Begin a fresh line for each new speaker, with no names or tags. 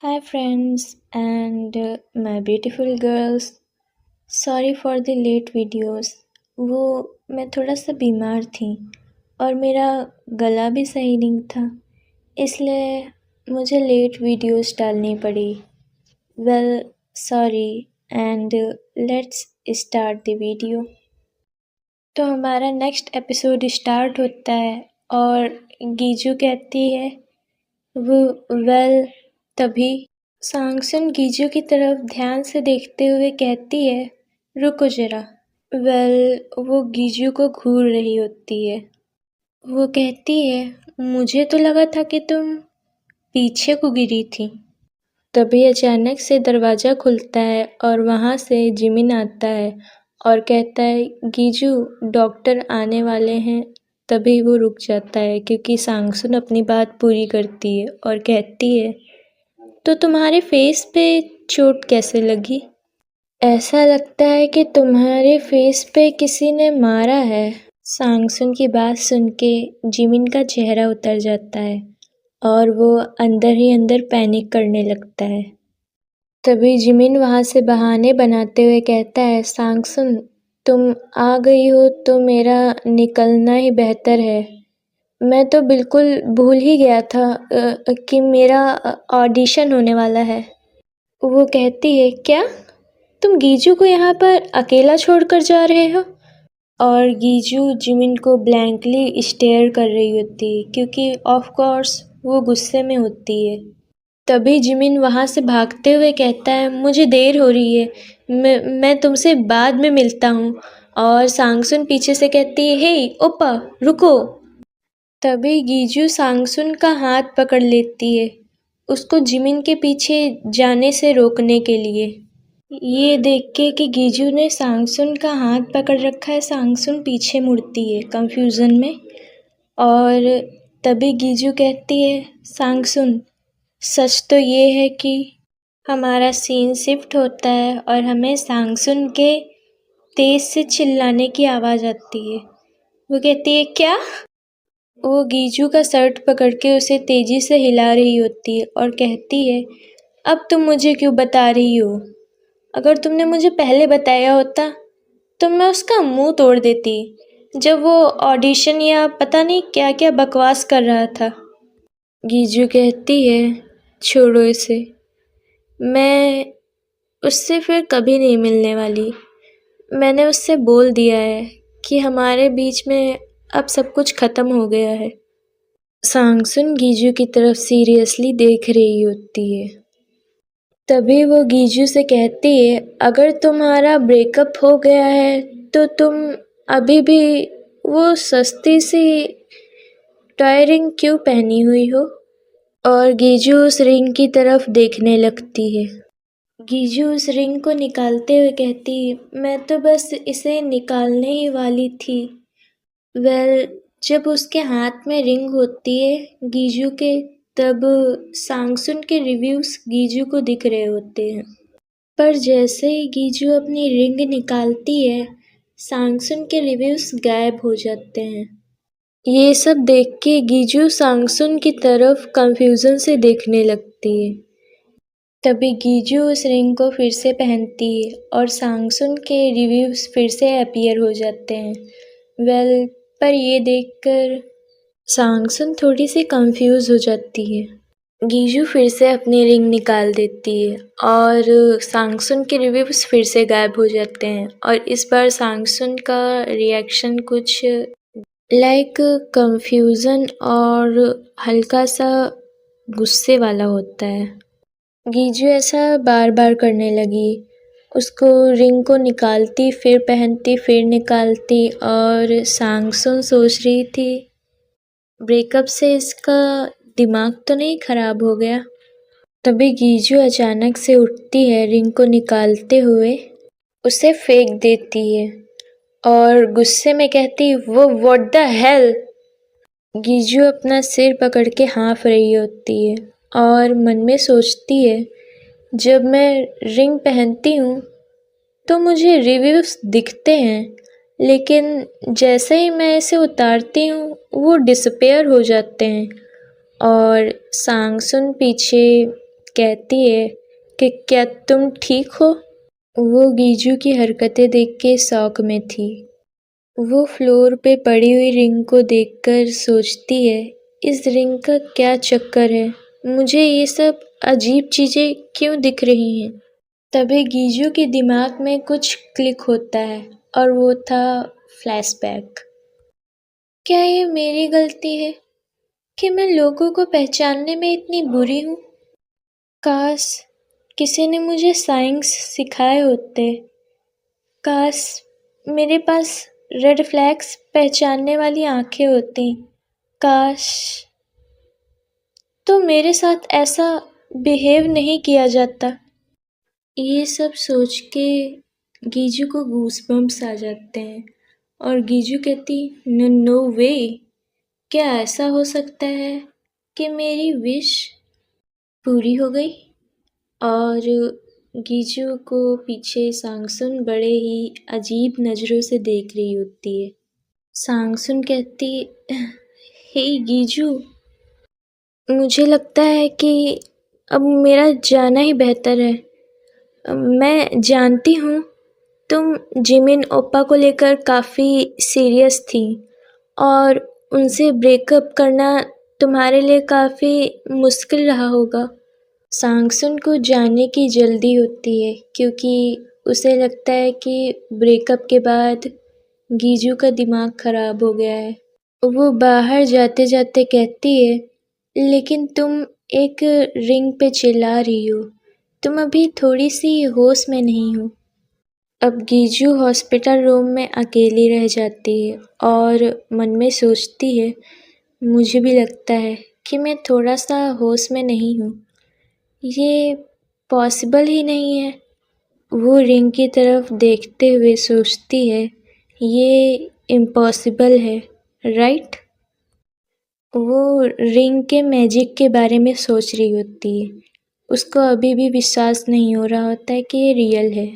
Hi friends and my beautiful girls. Sorry for the late videos. वो मैं थोड़ा सा बीमार थी और मेरा गला भी सही नहीं था, इसलिए मुझे लेट वीडियोस डालनी पड़ी। Well sorry and let's start the video. तो हमारा नेक्स्ट एपिसोड स्टार्ट होता है और गीजू कहती है वो वेल तभी सांगसुन गीजू की तरफ ध्यान से देखते हुए कहती है रुको जरा। वो गीजू को घूर रही होती है। वो कहती है मुझे तो लगा था कि तुम पीछे को गिरी थी। तभी अचानक से दरवाज़ा खुलता है और वहाँ से जिमिन आता है और कहता है गीजू डॉक्टर आने वाले हैं। तभी वो रुक जाता है क्योंकि सांगसुन अपनी बात पूरी करती है और कहती है तो तुम्हारे फेस पे चोट कैसे लगी? ऐसा लगता है कि तुम्हारे फेस पे किसी ने मारा है। सांगसुन की बात सुन के जिमिन का चेहरा उतर जाता है और वो अंदर ही अंदर पैनिक करने लगता है। तभी जिमिन वहाँ से बहाने बनाते हुए कहता है सांगसुन तुम आ गई हो तो मेरा निकलना ही बेहतर है। मैं तो बिल्कुल भूल ही गया था कि मेरा ऑडिशन होने वाला है। वो कहती है क्या तुम गीजू को यहाँ पर अकेला छोड़कर जा रहे हो? और गीजू जिमिन को ब्लैंकली स्टेयर कर रही होती है क्योंकि ऑफ कोर्स वो गुस्से में होती है। तभी जिमिन वहाँ से भागते हुए कहता है मुझे देर हो रही है, मैं तुमसे बाद में मिलता हूँ। और सांगसुन पीछे से कहती है हे ओपा रुको। तभी गीजू सांगसुन का हाथ पकड़ लेती है उसको जिमिन के पीछे जाने से रोकने के लिए। ये देख के कि गीजू ने सांगसुन का हाथ पकड़ रखा है, सांगसुन पीछे मुड़ती है कंफ्यूजन में। और तभी गीजू कहती है सांगसुन सच तो ये है कि हमारा सीन शिफ्ट होता है और हमें सांगसुन के तेज से चिल्लाने की आवाज़ आती है। वो कहती है क्या? वो गीजू का शर्ट पकड़ के उसे तेजी से हिला रही होती है और कहती है अब तुम मुझे क्यों बता रही हो? अगर तुमने मुझे पहले बताया होता तो मैं उसका मुंह तोड़ देती जब वो ऑडिशन या पता नहीं क्या क्या बकवास कर रहा था। गीजू कहती है छोड़ो इसे, मैं उससे फिर कभी नहीं मिलने वाली। मैंने उससे बोल दिया है कि हमारे बीच में अब सब कुछ ख़त्म हो गया है। सांगसुन गीजू की तरफ सीरियसली देख रही होती है। तभी वो गीजू से कहती है अगर तुम्हारा ब्रेकअप हो गया है तो तुम अभी भी वो सस्ती सी टॉय रिंग क्यों पहनी हुई हो? और गीजू उस रिंग की तरफ देखने लगती है। गीजू उस रिंग को निकालते हुए कहती मैं तो बस इसे निकालने ही वाली थी। जब उसके हाथ में रिंग होती है गीजू के तब सांगसुन के रिव्यूज गीजू को दिख रहे होते हैं। पर जैसे ही गीजू अपनी रिंग निकालती है सांगसुन के रिव्यूज गायब हो जाते हैं। ये सब देख के गीजू सांगसुन की तरफ कंफ्यूजन से देखने लगती है। तभी गीजू उस रिंग को फिर से पहनती है और सांगसुन के रिव्यूज फिर से अपीयर हो जाते हैं। पर ये देखकर सांगसुन थोड़ी सी कंफ्यूज हो जाती है। गीजू फिर से अपनी रिंग निकाल देती है और सांगसुन के रिव्यूज फिर से गायब हो जाते हैं और इस बार सांगसुन का रिएक्शन कुछ लाइक कंफ्यूजन और हल्का सा गुस्से वाला होता है। गीजू ऐसा बार बार करने लगी, उसको रिंग को निकालती फिर पहनती फिर निकालती और सांगसुन सोच रही थी ब्रेकअप से इसका दिमाग तो नहीं खराब हो गया। तभी गीजू अचानक से उठती है, रिंग को निकालते हुए उसे फेंक देती है और गुस्से में कहती वो व्हाट द हेल। गीजू अपना सिर पकड़ के हाँफ रही होती है और मन में सोचती है जब मैं रिंग पहनती हूँ तो मुझे रिव्यूज दिखते हैं, लेकिन जैसे ही मैं इसे उतारती हूँ वो डिसअपेयर हो जाते हैं। और सांगसुन पीछे कहती है कि क्या तुम ठीक हो। वो गीजू की हरकतें देख के शॉक में थी। वो फ्लोर पे पड़ी हुई रिंग को देखकर सोचती है, इस रिंग का क्या चक्कर है, मुझे ये सब अजीब चीज़ें क्यों दिख रही हैं। तभी गीजू के दिमाग में कुछ क्लिक होता है और वो था फ्लैशबैक। क्या ये मेरी गलती है कि मैं लोगों को पहचानने में इतनी बुरी हूँ? काश किसी ने मुझे साइंस सिखाए होते। काश मेरे पास रेड फ्लैग्स पहचानने वाली आंखें होती। काश तो मेरे साथ ऐसा बिहेव नहीं किया जाता। ये सब सोच के गीजू को गूज़बम्प्स आ जाते हैं और गीजू कहती, नो नो वे, क्या ऐसा हो सकता है कि मेरी विश पूरी हो गई। और गीजू को पीछे सांगसुन बड़े ही अजीब नज़रों से देख रही होती है। सांगसुन कहती, हे गीजू, मुझे लगता है कि अब मेरा जाना ही बेहतर है। मैं जानती हूँ तुम जिमिन ओप्पा को लेकर काफ़ी सीरियस थी और उनसे ब्रेकअप करना तुम्हारे लिए काफ़ी मुश्किल रहा होगा। सांगसुन को जाने की जल्दी होती है क्योंकि उसे लगता है कि ब्रेकअप के बाद गीजू का दिमाग ख़राब हो गया है। वो बाहर जाते जाते कहती है, लेकिन तुम एक रिंग पे चिल्ला रही हो, तुम अभी थोड़ी सी होश में नहीं हो। अब गीजू हॉस्पिटल रूम में अकेली रह जाती है और मन में सोचती है, मुझे भी लगता है कि मैं थोड़ा सा होश में नहीं हूँ। ये पॉसिबल ही नहीं है। वो रिंग की तरफ देखते हुए सोचती है, ये इम्पॉसिबल है, राइट? वो रिंग के मैजिक के बारे में सोच रही होती है। उसको अभी भी विश्वास नहीं हो रहा होता है कि ये रियल है।